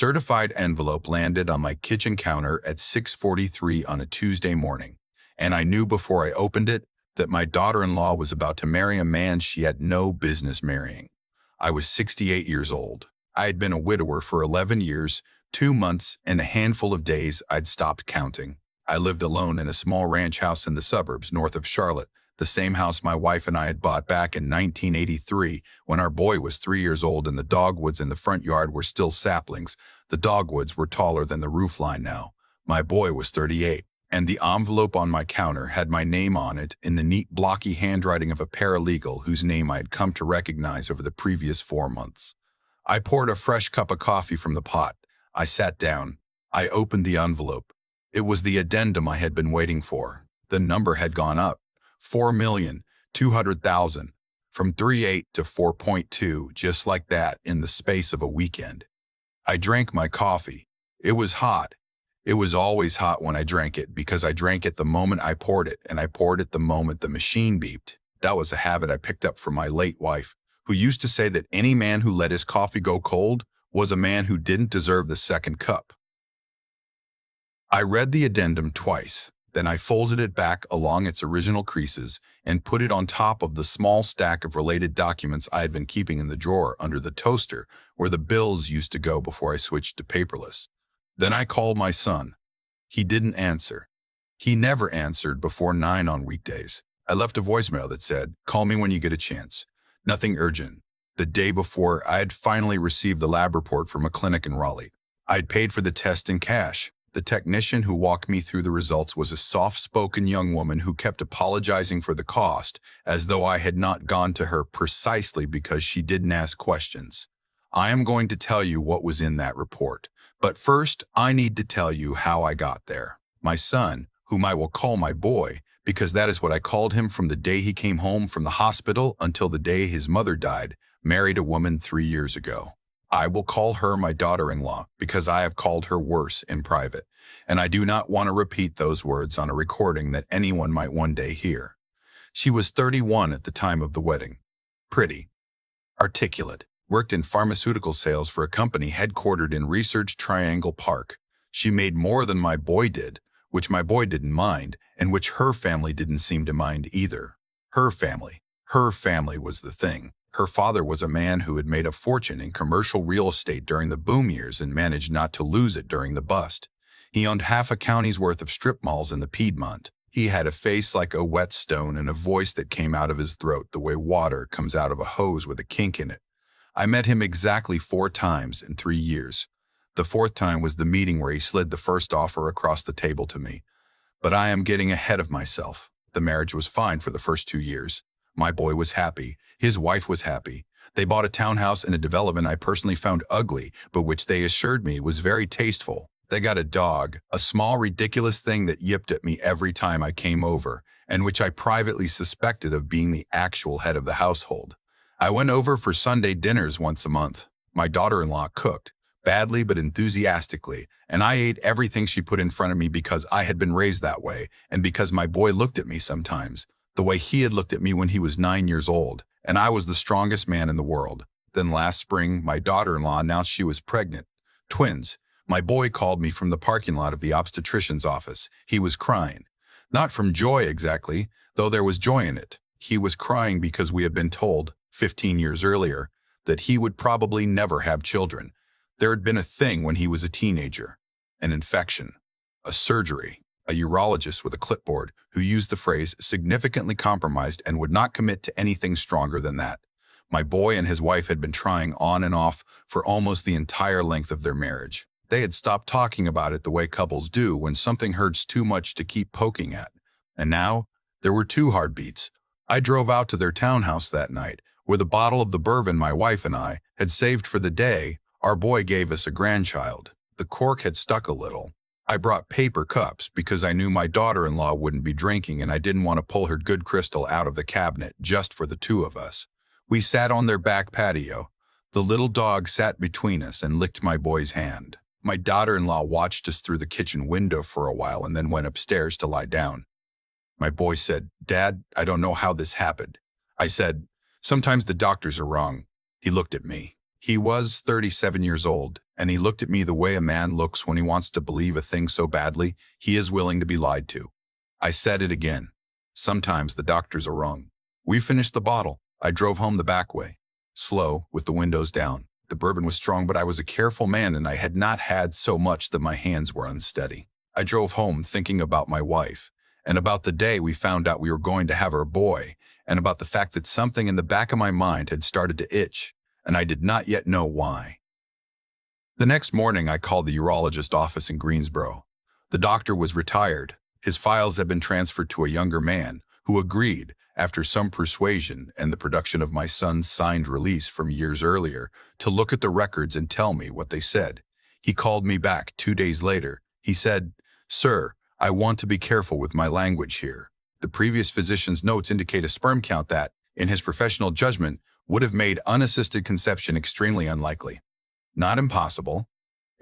certified envelope landed on my kitchen counter at 6:43 on a Tuesday morning, and I knew before I opened it that my daughter-in-law was about to marry a man she had no business marrying. I was 68 years old. I had been a widower for 11 years, 2 months, and a handful of days I'd stopped counting. I lived alone in a small ranch house in the suburbs north of Charlotte, the same house my wife and I had bought back in 1983 when our boy was 3 years old and the dogwoods in the front yard were still saplings. The dogwoods were taller than the roofline now. My boy was 38, and the envelope on my counter had my name on it in the neat blocky handwriting of a paralegal whose name I had come to recognize over the previous 4 months. I poured a fresh cup of coffee from the pot. I sat down. I opened the envelope. It was the addendum I had been waiting for. The number had gone up. 4,200,000. From 3.8 to 4.2, just like that, in the space of a weekend. I drank my coffee. It was hot. It was always hot when I drank it because I drank it the moment I poured it, and I poured it the moment the machine beeped. That was a habit I picked up from my late wife, who used to say that any man who let his coffee go cold was a man who didn't deserve the second cup. I read the addendum twice. Then I folded it back along its original creases and put it on top of the small stack of related documents I had been keeping in the drawer under the toaster where the bills used to go before I switched to paperless. Then I called my son. He didn't answer. He never answered before 9 on weekdays. I left a voicemail that said, "Call me when you get a chance. Nothing urgent." The day before, I had finally received the lab report from a clinic in Raleigh. I had paid for the test in cash. The technician who walked me through the results was a soft-spoken young woman who kept apologizing for the cost, as though I had not gone to her precisely because she didn't ask questions. I am going to tell you what was in that report, but first I need to tell you how I got there. My son, whom I will call my boy, because that is what I called him from the day he came home from the hospital until the day his mother died, married a woman 3 years ago. I will call her my daughter-in-law because I have called her worse in private, and I do not want to repeat those words on a recording that anyone might one day hear. She was 31 at the time of the wedding. Pretty, articulate, worked in pharmaceutical sales for a company headquartered in Research Triangle Park. She made more than my boy did, which my boy didn't mind, and which her family didn't seem to mind either. Her family was the thing. Her father was a man who had made a fortune in commercial real estate during the boom years and managed not to lose it during the bust. He owned half a county's worth of strip malls in the Piedmont. He had a face like a whetstone and a voice that came out of his throat the way water comes out of a hose with a kink in it. I met him exactly 4 times in 3 years. The 4th time was the meeting where he slid the first offer across the table to me. But I am getting ahead of myself. The marriage was fine for the first 2 years. My boy was happy. His wife was happy. They bought a townhouse in a development I personally found ugly, but which they assured me was very tasteful. They got a dog, a small ridiculous thing that yipped at me every time I came over, and which I privately suspected of being the actual head of the household. I went over for Sunday dinners once a month. My daughter-in-law cooked, badly but enthusiastically, and I ate everything she put in front of me because I had been raised that way, and because my boy looked at me sometimes, the way he had looked at me when he was 9 years old, and I was the strongest man in the world. Then last spring, my daughter-in-law announced she was pregnant. Twins. My boy called me from the parking lot of the obstetrician's office. He was crying. Not from joy exactly, though there was joy in it. He was crying because we had been told, 15 years earlier, that he would probably never have children. There had been a thing when he was a teenager. An infection. A surgery. A urologist with a clipboard who used the phrase significantly compromised and would not commit to anything stronger than that. My boy and his wife had been trying on and off for almost the entire length of their marriage. They had stopped talking about it the way couples do when something hurts too much to keep poking at. And now, there were 2 heartbeats. I drove out to their townhouse that night. With a bottle of the bourbon my wife and I had saved for the day, our boy gave us a grandchild. The cork had stuck a little. I brought paper cups because I knew my daughter-in-law wouldn't be drinking and I didn't want to pull her good crystal out of the cabinet just for the 2 of us. We sat on their back patio. The little dog sat between us and licked my boy's hand. My daughter-in-law watched us through the kitchen window for a while and then went upstairs to lie down. My boy said, "Dad, I don't know how this happened." I said, "Sometimes the doctors are wrong." He looked at me. He was 37 years old. And he looked at me the way a man looks when he wants to believe a thing so badly he is willing to be lied to. I said it again. Sometimes the doctors are wrong. We finished the bottle. I drove home the back way, slow, with the windows down. The bourbon was strong, but I was a careful man, and I had not had so much that my hands were unsteady. I drove home thinking about my wife, and about the day we found out we were going to have our boy, and about the fact that something in the back of my mind had started to itch, and I did not yet know why. The next morning, I called the urologist office in Greensboro. The doctor was retired. His files had been transferred to a younger man, who agreed, after some persuasion and the production of my son's signed release from years earlier, to look at the records and tell me what they said. He called me back 2 days later. He said, "Sir, I want to be careful with my language here. The previous physician's notes indicate a sperm count that, in his professional judgment, would have made unassisted conception extremely unlikely. Not impossible,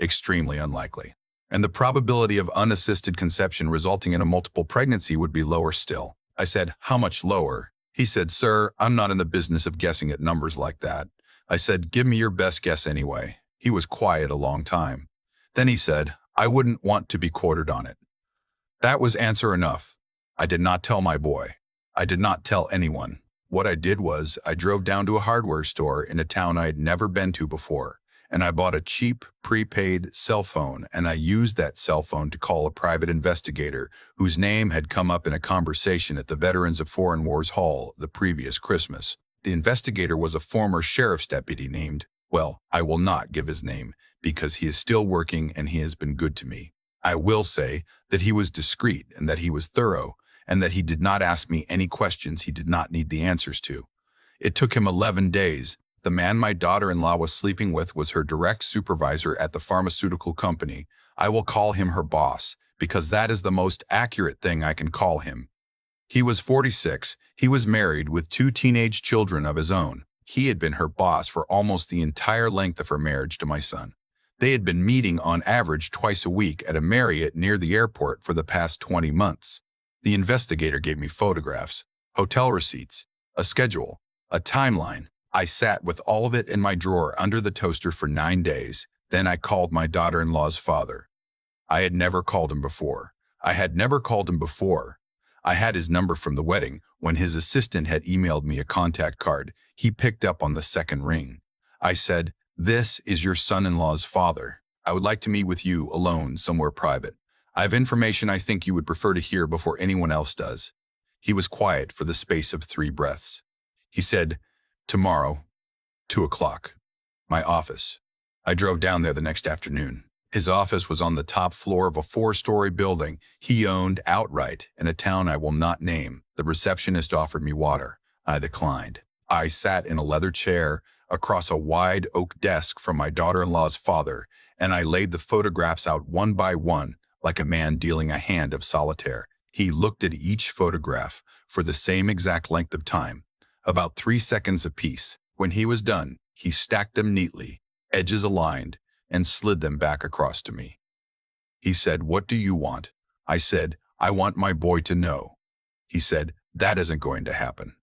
extremely unlikely. And the probability of unassisted conception resulting in a multiple pregnancy would be lower still." I said, "How much lower?" He said, "Sir, I'm not in the business of guessing at numbers like that." I said, "Give me your best guess anyway." He was quiet a long time. Then he said, "I wouldn't want to be quoted on it." That was answer enough. I did not tell my boy. I did not tell anyone. What I did was, I drove down to a hardware store in a town I had never been to before, and I bought a cheap, prepaid cell phone, and I used that cell phone to call a private investigator whose name had come up in a conversation at the Veterans of Foreign Wars Hall the previous Christmas. The investigator was a former sheriff's deputy named, well, I will not give his name, because he is still working and he has been good to me. I will say that he was discreet and that he was thorough, and that he did not ask me any questions he did not need the answers to. It took him 11 days. The man my daughter-in-law was sleeping with was her direct supervisor at the pharmaceutical company. I will call him her boss, because that is the most accurate thing I can call him. He was 46. He was married with 2 teenage children of his own. He had been her boss for almost the entire length of her marriage to my son. They had been meeting on average twice a week at a Marriott near the airport for the past 20 months. The investigator gave me photographs, hotel receipts, a schedule, a timeline. I sat with all of it in my drawer under the toaster for 9 days. Then I called my daughter-in-law's father. I had never called him before. I had his number from the wedding. When his assistant had emailed me a contact card, he picked up on the second ring. I said, "This is your son-in-law's father. I would like to meet with you alone somewhere private. I have information I think you would prefer to hear before anyone else does." He was quiet for the space of 3 breaths. He said, "Tomorrow, 2 o'clock. My office." I drove down there the next afternoon. His office was on the top floor of a 4-story building he owned outright in a town I will not name. The receptionist offered me water. I declined. I sat in a leather chair across a wide oak desk from my daughter-in-law's father, and I laid the photographs out one by one, like a man dealing a hand of solitaire. He looked at each photograph for the same exact length of time, about 3 seconds apiece. When he was done, he stacked them neatly, edges aligned, and slid them back across to me. He said, "What do you want?" I said, "I want my boy to know." He said, "That isn't going to happen."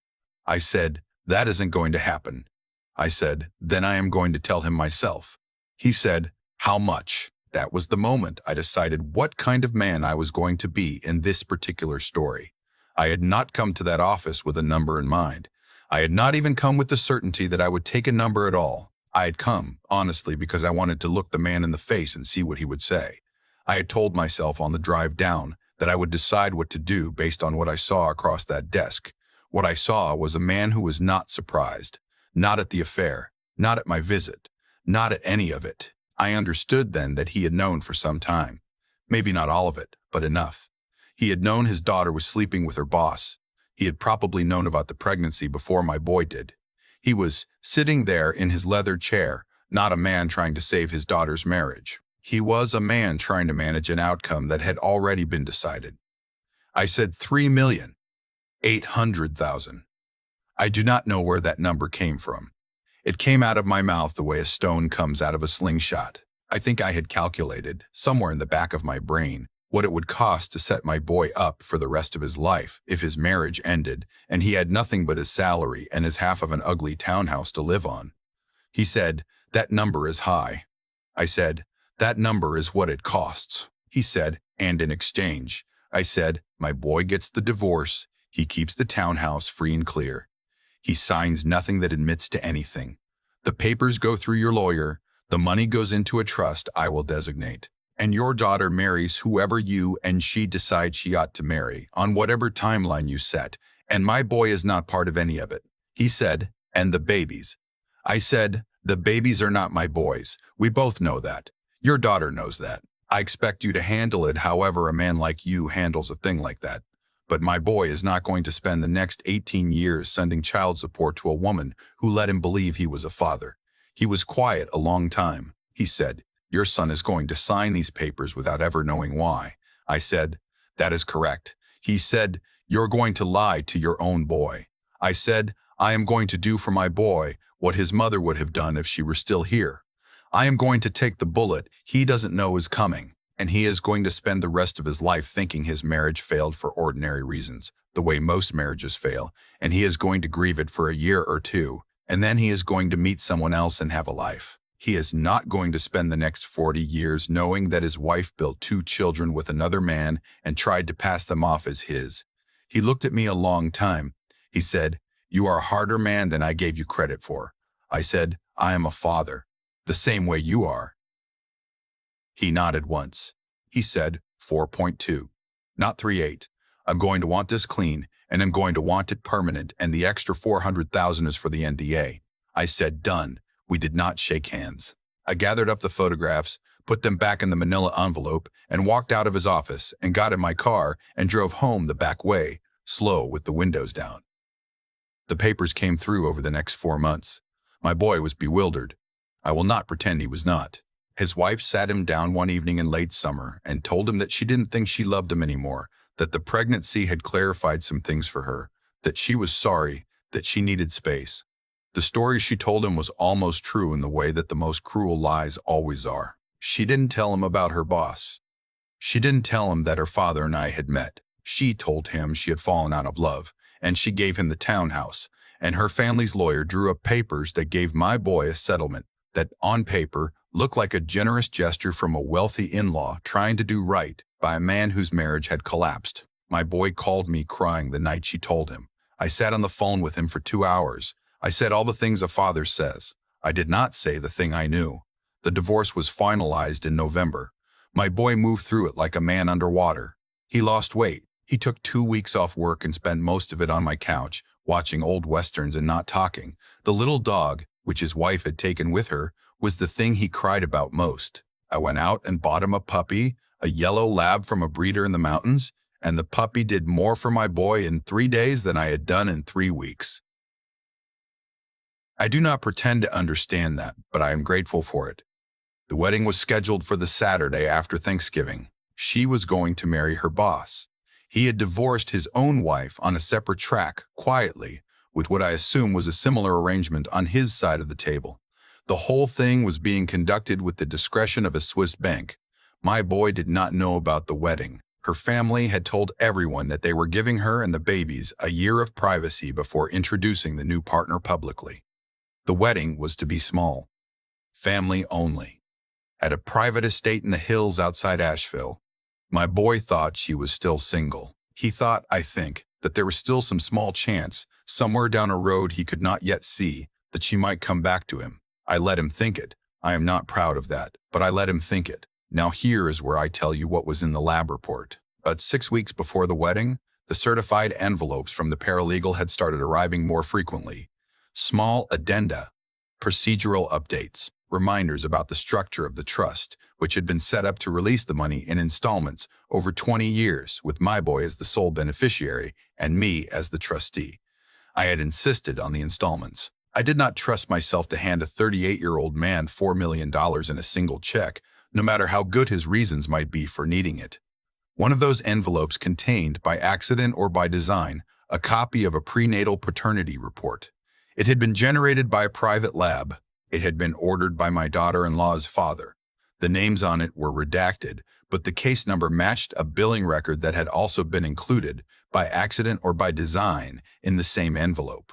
I said, "That isn't going to happen." I said, "Then I am going to tell him myself." He said, "How much?" That was the moment I decided what kind of man I was going to be in this particular story. I had not come to that office with a number in mind. I had not even come with the certainty that I would take a number at all. I had come, honestly, because I wanted to look the man in the face and see what he would say. I had told myself on the drive down that I would decide what to do based on what I saw across that desk. What I saw was a man who was not surprised, not at the affair, not at my visit, not at any of it. I understood then that he had known for some time. Maybe not all of it, but enough. He had known his daughter was sleeping with her boss. He had probably known about the pregnancy before my boy did. He was sitting there in his leather chair, not a man trying to save his daughter's marriage. He was a man trying to manage an outcome that had already been decided. I said 3,800,000. I do not know where that number came from. It came out of my mouth the way a stone comes out of a slingshot. I think I had calculated, somewhere in the back of my brain, what it would cost to set my boy up for the rest of his life if his marriage ended and he had nothing but his salary and his half of an ugly townhouse to live on. He said, "That number is high." I said, "That number is what it costs." He said, "And in exchange?" I said, "My boy gets the divorce. He keeps the townhouse free and clear. He signs nothing that admits to anything. The papers go through your lawyer. The money goes into a trust I will designate. And your daughter marries whoever you and she decide she ought to marry, on whatever timeline you set. And my boy is not part of any of it." He said, "And the babies?" I said, "The babies are not my boys. We both know that. Your daughter knows that. I expect you to handle it however a man like you handles a thing like that. But my boy is not going to spend the next 18 years sending child support to a woman who let him believe he was a father." He was quiet a long time. He said, "Your son is going to sign these papers without ever knowing why." I said, "That is correct." He said, "You're going to lie to your own boy." I said, "I am going to do for my boy what his mother would have done if she were still here. I am going to take the bullet he doesn't know is coming, and he is going to spend the rest of his life thinking his marriage failed for ordinary reasons, the way most marriages fail, and he is going to grieve it for a year or two, and then he is going to meet someone else and have a life. He is not going to spend the next 40 years knowing that his wife built 2 children with another man and tried to pass them off as his." He looked at me a long time. He said, "You are a harder man than I gave you credit for." I said, "I am a father, the same way you are." He nodded once. He said, 4.2, not 3.8. "I'm going to want this clean, and I'm going to want it permanent, and the extra 400,000 is for the NDA. I said, "Done." We did not shake hands. I gathered up the photographs, put them back in the manila envelope, and walked out of his office and got in my car and drove home the back way, slow with the windows down. The papers came through over the next 4 months. My boy was bewildered. I will not pretend he was not. His wife sat him down one evening in late summer and told him that she didn't think she loved him anymore, that the pregnancy had clarified some things for her, that she was sorry, that she needed space. The story she told him was almost true in the way that the most cruel lies always are. She didn't tell him about her boss. She didn't tell him that her father and I had met. She told him she had fallen out of love, and she gave him the townhouse, and her family's lawyer drew up papers that gave my boy a settlement that, on paper, looked like a generous gesture from a wealthy in-law trying to do right by a man whose marriage had collapsed. My boy called me crying the night she told him. I sat on the phone with him for 2 hours. I said all the things a father says. I did not say the thing I knew. The divorce was finalized in November. My boy moved through it like a man underwater. He lost weight. He took 2 weeks off work and spent most of it on my couch, watching old westerns and not talking. The little dog, which his wife had taken with her, was the thing he cried about most. I went out and bought him a puppy, a yellow lab from a breeder in the mountains, and the puppy did more for my boy in 3 days than I had done in 3 weeks. I do not pretend to understand that, but I am grateful for it. The wedding was scheduled for the Saturday after Thanksgiving. She was going to marry her boss. He had divorced his own wife on a separate track, quietly, with what I assume was a similar arrangement on his side of the table. The whole thing was being conducted with the discretion of a Swiss bank. My boy did not know about the wedding. Her family had told everyone that they were giving her and the babies a year of privacy before introducing the new partner publicly. The wedding was to be small, family only, at a private estate in the hills outside Asheville. My boy thought she was still single. He thought, I think, that there was still some small chance, somewhere down a road he could not yet see, that she might come back to him. I let him think it. I am not proud of that, but I let him think it. Now here is where I tell you what was in the lab report. About 6 weeks before the wedding, the certified envelopes from the paralegal had started arriving more frequently. Small addenda, procedural updates, reminders about the structure of the trust, which had been set up to release the money in installments over 20 years, with my boy as the sole beneficiary and me as the trustee. I had insisted on the installments. I did not trust myself to hand a 38-year-old man $4 million in a single check, no matter how good his reasons might be for needing it. One of those envelopes contained, by accident or by design, a copy of a prenatal paternity report. It had been generated by a private lab. It had been ordered by my daughter-in-law's father. The names on it were redacted, but the case number matched a billing record that had also been included, by accident or by design, in the same envelope.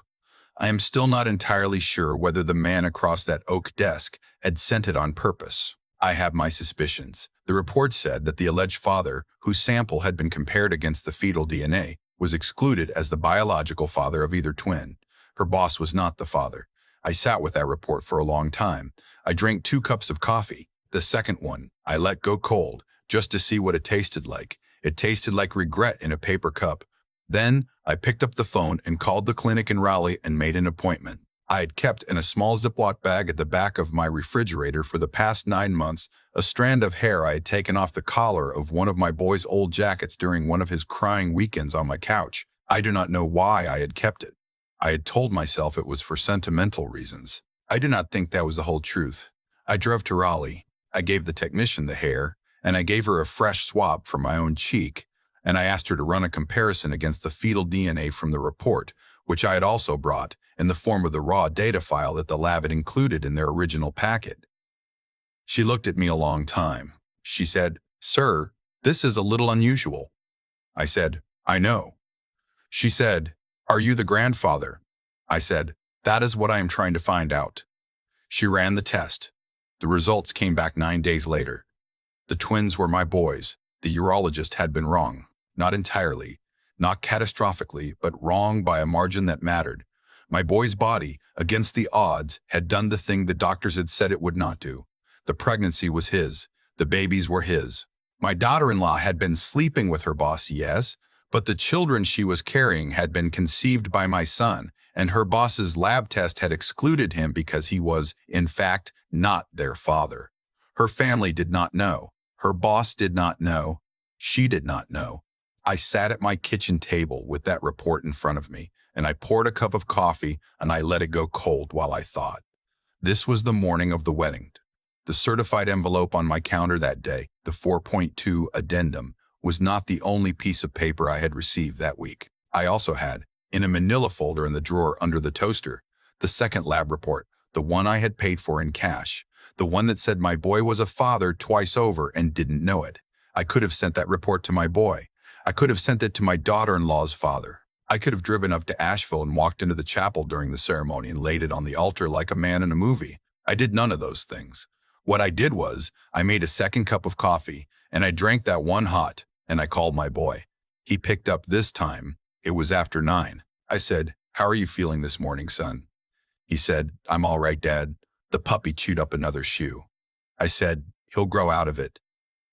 I am still not entirely sure whether the man across that oak desk had sent it on purpose, I have my suspicions. The report said that the alleged father, whose sample had been compared against the fetal DNA, was excluded as the biological father of either twin. Her boss was not the father. I sat with that report for a long time. I drank 2 cups of coffee. The second one, I let go cold, just to see what it tasted like. It tasted like regret in a paper cup. Then, I picked up the phone and called the clinic in Raleigh and made an appointment. I had kept in a small Ziploc bag at the back of my refrigerator for the past 9 months a strand of hair I had taken off the collar of one of my boy's old jackets during one of his crying weekends on my couch. I do not know why I had kept it. I had told myself it was for sentimental reasons. I did not think that was the whole truth. I drove to Raleigh. I gave the technician the hair, and I gave her a fresh swab from my own cheek, and I asked her to run a comparison against the fetal DNA from the report, which I had also brought, in the form of the raw data file that the lab had included in their original packet. She looked at me a long time. She said, "Sir, this is a little unusual." I said, "I know." She said, "Are you the grandfather?" I said, "That is what I am trying to find out." She ran the test. The results came back 9 days later. The twins were my boys. The urologist had been wrong. Not entirely, not catastrophically, but wrong by a margin that mattered. My boy's body, against the odds, had done the thing the doctors had said it would not do. The pregnancy was his. The babies were his. My daughter-in-law had been sleeping with her boss, yes, but the children she was carrying had been conceived by my son, and her boss's lab test had excluded him because he was, in fact, not their father. Her family did not know. Her boss did not know. She did not know. I sat at my kitchen table with that report in front of me, and I poured a cup of coffee and I let it go cold while I thought. This was the morning of the wedding. The certified envelope on my counter that day, the 4.2 addendum, was not the only piece of paper I had received that week. I also had, in a manila folder in the drawer under the toaster, the second lab report, the one I had paid for in cash, the one that said my boy was a father twice over and didn't know it. I could have sent that report to my boy. I could have sent it to my daughter-in-law's father. I could have driven up to Asheville and walked into the chapel during the ceremony and laid it on the altar like a man in a movie. I did none of those things. What I did was, I made a second cup of coffee, and I drank that one hot, and I called my boy. He picked up this time. It was after 9. I said, "How are you feeling this morning, son?" He said, "I'm all right, Dad." The puppy chewed up another shoe. I said, "He'll grow out of it."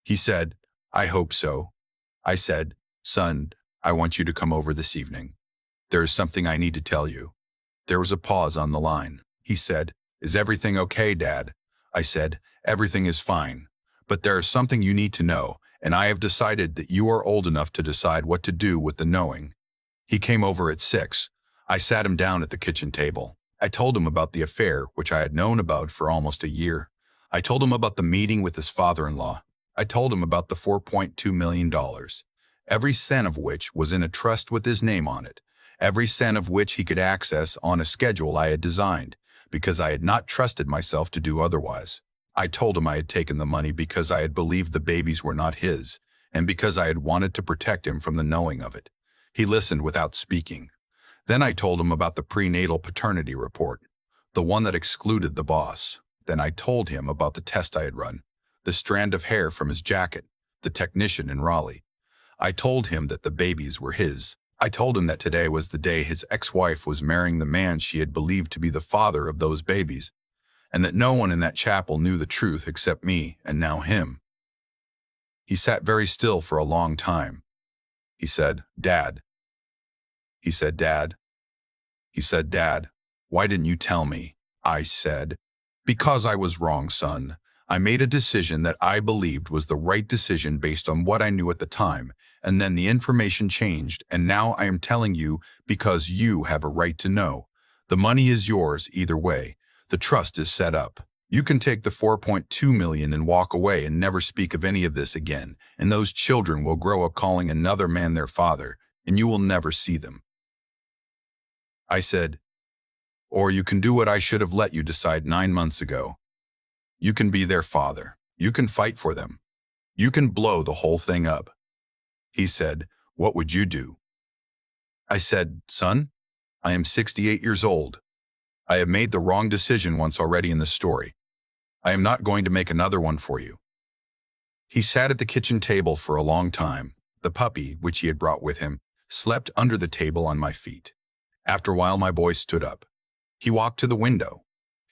He said, "I hope so." I said, "Son, I want you to come over this evening. There is something I need to tell you." There was a pause on the line. He said, "Is everything okay, Dad?" I said, "Everything is fine. But there is something you need to know, and I have decided that you are old enough to decide what to do with the knowing." He came over at 6. I sat him down at the kitchen table. I told him about the affair, which I had known about for almost a year. I told him about the meeting with his father-in-law. I told him about the $4.2 million, every cent of which was in a trust with his name on it, every cent of which he could access on a schedule I had designed, because I had not trusted myself to do otherwise. I told him I had taken the money because I had believed the babies were not his, and because I had wanted to protect him from the knowing of it. He listened without speaking. Then I told him about the prenatal paternity report, the one that excluded the boss. Then I told him about the test I had run, the strand of hair from his jacket, the technician in Raleigh. I told him that the babies were his. I told him that today was the day his ex-wife was marrying the man she had believed to be the father of those babies, and that no one in that chapel knew the truth except me and now him. He sat very still for a long time. He said, "Dad." He said, "Dad." He said, "Dad, why didn't you tell me?" I said, "Because I was wrong, son. I made a decision that I believed was the right decision based on what I knew at the time, and then the information changed, and now I am telling you because you have a right to know. The money is yours either way. The trust is set up. You can take the 4.2 million and walk away and never speak of any of this again, and those children will grow up calling another man their father, and you will never see them." I said, "Or you can do what I should have let you decide 9 months ago. You can be their father. You can fight for them. You can blow the whole thing up." He said, "What would you do?" I said, "Son, I am 68 years old. I have made the wrong decision once already in the story. I am not going to make another one for you." He sat at the kitchen table for a long time. The puppy, which he had brought with him, slept under the table on my feet. After a while, my boy stood up. He walked to the window.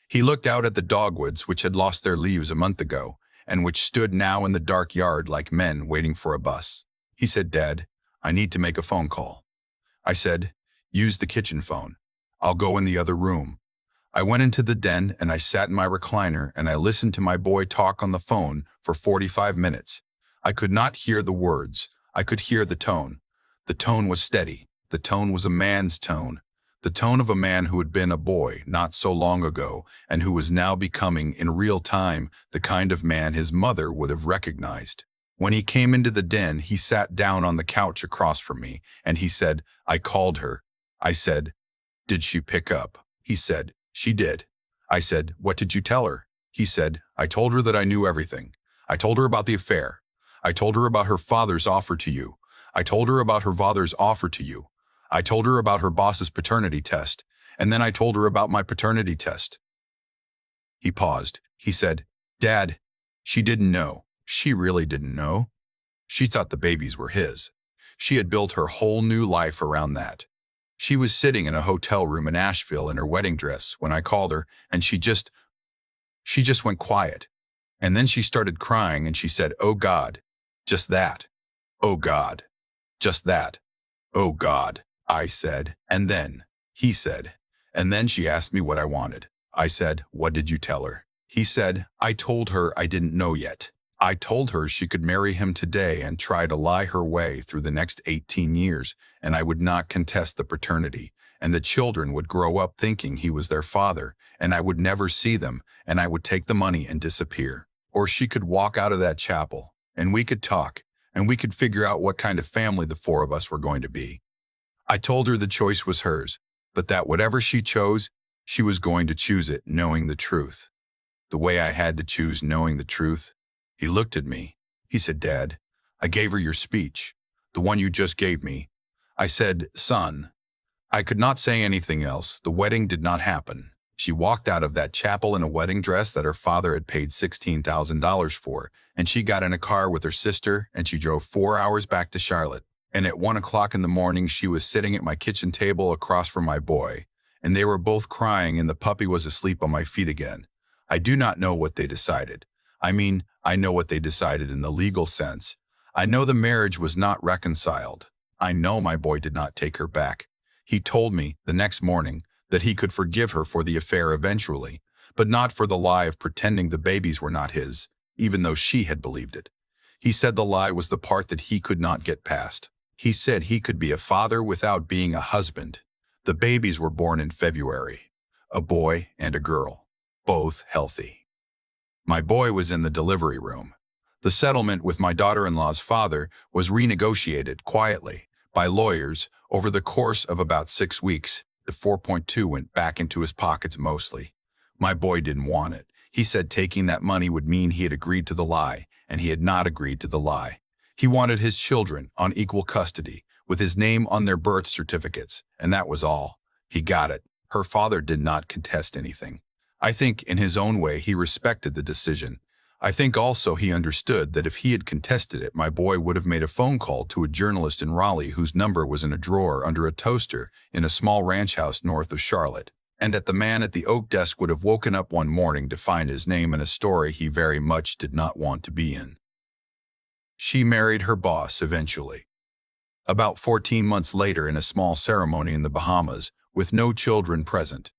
He looked out at the dogwoods which had lost their leaves a month ago, and which stood now in the dark yard like men waiting for a bus. He said, "Dad, I need to make a phone call." I said, "Use the kitchen phone. I'll go in the other room." I went into the den and I sat in my recliner and I listened to my boy talk on the phone for 45 minutes. I could not hear the words. I could hear the tone. The tone was steady. The tone was a man's tone. The tone of a man who had been a boy not so long ago and who was now becoming, in real time, the kind of man his mother would have recognized. When he came into the den, he sat down on the couch across from me and he said, "I called her." I said, "Did she pick up?" He said, "She did." I said, "What did you tell her?" He said, "I told her that I knew everything. I told her about the affair. I told her about her father's offer to you. I told her about her father's offer to you. I told her about her boss's paternity test. And then I told her about my paternity test." He paused. He said, "Dad, she didn't know. She really didn't know. She thought the babies were his. She had built her whole new life around that. She was sitting in a hotel room in Asheville in her wedding dress when I called her, and she just went quiet. And then she started crying and she said, 'Oh God.' Just that. 'Oh God.' Just that. 'Oh God.' I said, and then, he said, and then she asked me what I wanted. I said, 'What did you tell her?' He said, 'I told her I didn't know yet. I told her she could marry him today and try to lie her way through the next 18 years, and I would not contest the paternity, and the children would grow up thinking he was their father, and I would never see them, and I would take the money and disappear. Or she could walk out of that chapel, and we could talk, and we could figure out what kind of family the four of us were going to be.' I told her the choice was hers, but that whatever she chose, she was going to choose it knowing the truth. The way I had to choose knowing the truth." He looked at me. He said, "Dad, I gave her your speech, the one you just gave me." I said, "Son." I could not say anything else. The wedding did not happen. She walked out of that chapel in a wedding dress that her father had paid $16,000 for, and she got in a car with her sister, and she drove 4 hours back to Charlotte. And at 1 o'clock in the morning, she was sitting at my kitchen table across from my boy, and they were both crying, and the puppy was asleep on my feet again. I do not know what they decided. I mean, I know what they decided in the legal sense. I know the marriage was not reconciled. I know my boy did not take her back. He told me the next morning that he could forgive her for the affair eventually, but not for the lie of pretending the babies were not his, even though she had believed it. He said the lie was the part that he could not get past. He said he could be a father without being a husband. The babies were born in February, a boy and a girl, both healthy. My boy was in the delivery room. The settlement with my daughter-in-law's father was renegotiated quietly by lawyers over the course of about 6 weeks. The 4.2 went back into his pockets mostly. My boy didn't want it. He said taking that money would mean he had agreed to the lie, and he had not agreed to the lie. He wanted his children on equal custody, with his name on their birth certificates, and that was all. He got it. Her father did not contest anything. I think in his own way he respected the decision. I think also he understood that if he had contested it, my boy would have made a phone call to a journalist in Raleigh whose number was in a drawer under a toaster in a small ranch house north of Charlotte, and that the man at the oak desk would have woken up one morning to find his name in a story he very much did not want to be in. She married her boss eventually. About 14 months later, in a small ceremony in the Bahamas, with no children present.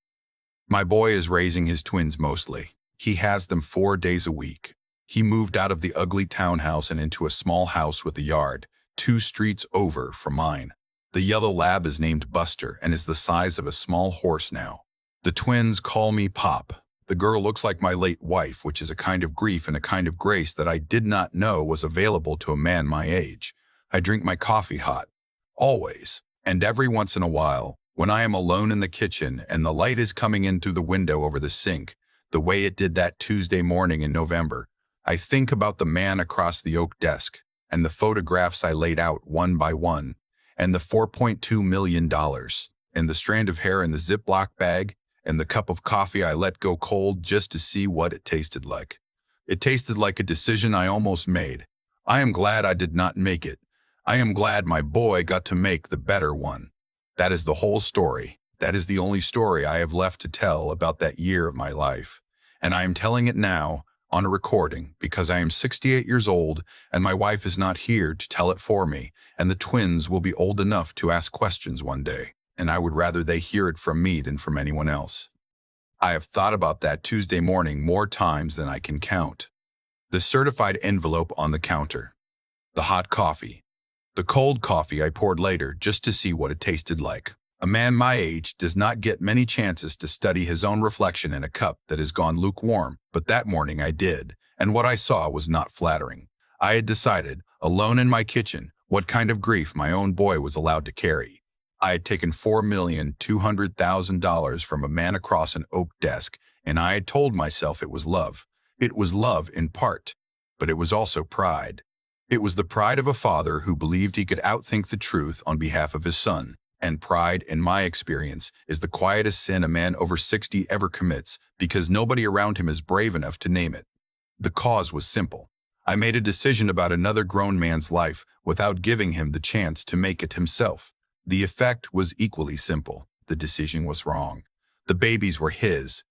My boy is raising his twins mostly. He has them 4 days a week. He moved out of the ugly townhouse and into a small house with a yard, 2 streets over from mine. The yellow lab is named Buster and is the size of a small horse now. The twins call me Pop. The girl looks like my late wife, which is a kind of grief and a kind of grace that I did not know was available to a man my age. I drink my coffee hot. Always. And every once in a while, when I am alone in the kitchen and the light is coming in through the window over the sink, the way it did that Tuesday morning in November, I think about the man across the oak desk and the photographs I laid out one by one, and the $4.2 million, and the strand of hair in the Ziploc bag, and the cup of coffee I let go cold just to see what it tasted like. It tasted like a decision I almost made. I am glad I did not make it. I am glad my boy got to make the better one. That is the whole story. That is the only story I have left to tell about that year of my life. And I am telling it now, on a recording, because I am 68 years old and my wife is not here to tell it for me, and the twins will be old enough to ask questions one day, and I would rather they hear it from me than from anyone else. I have thought about that Tuesday morning more times than I can count. The certified envelope on the counter. The hot coffee. The cold coffee I poured later just to see what it tasted like. A man my age does not get many chances to study his own reflection in a cup that has gone lukewarm, but that morning I did, and what I saw was not flattering. I had decided, alone in my kitchen, what kind of grief my own boy was allowed to carry. I had taken $4,200,000 from a man across an oak desk, and I had told myself it was love. It was love in part, but it was also pride. It was the pride of a father who believed he could outthink the truth on behalf of his son. And pride, in my experience, is the quietest sin a man over 60 ever commits because nobody around him is brave enough to name it. The cause was simple. I made a decision about another grown man's life without giving him the chance to make it himself. The effect was equally simple. The decision was wrong. The babies were his.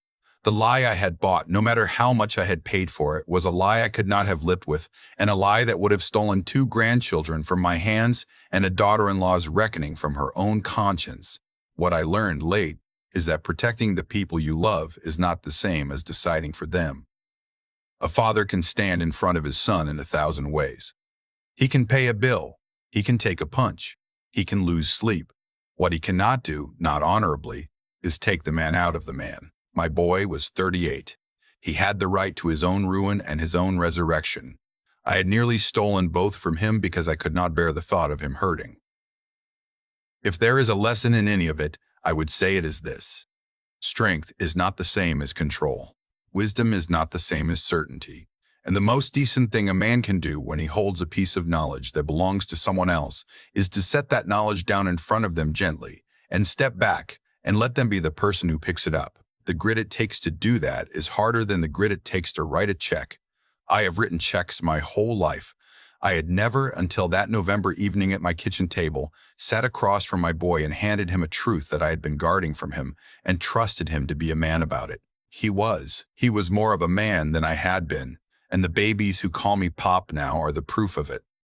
The lie I had bought, no matter how much I had paid for it, was a lie I could not have lived with, and a lie that would have stolen 2 grandchildren from my hands and a daughter-in-law's reckoning from her own conscience. What I learned late is that protecting the people you love is not the same as deciding for them. A father can stand in front of his son in 1,000 ways. He can pay a bill. He can take a punch. He can lose sleep. What he cannot do, not honorably, is take the man out of the man. My boy was 38. He had the right to his own ruin and his own resurrection. I had nearly stolen both from him because I could not bear the thought of him hurting. If there is a lesson in any of it, I would say it is this. Strength is not the same as control. Wisdom is not the same as certainty. And the most decent thing a man can do when he holds a piece of knowledge that belongs to someone else is to set that knowledge down in front of them gently and step back and let them be the person who picks it up. The grit it takes to do that is harder than the grit it takes to write a check. I have written checks my whole life. I had never, until that November evening at my kitchen table, sat across from my boy and handed him a truth that I had been guarding from him and trusted him to be a man about it. He was. He was more of a man than I had been, and the babies who call me Pop now are the proof of it.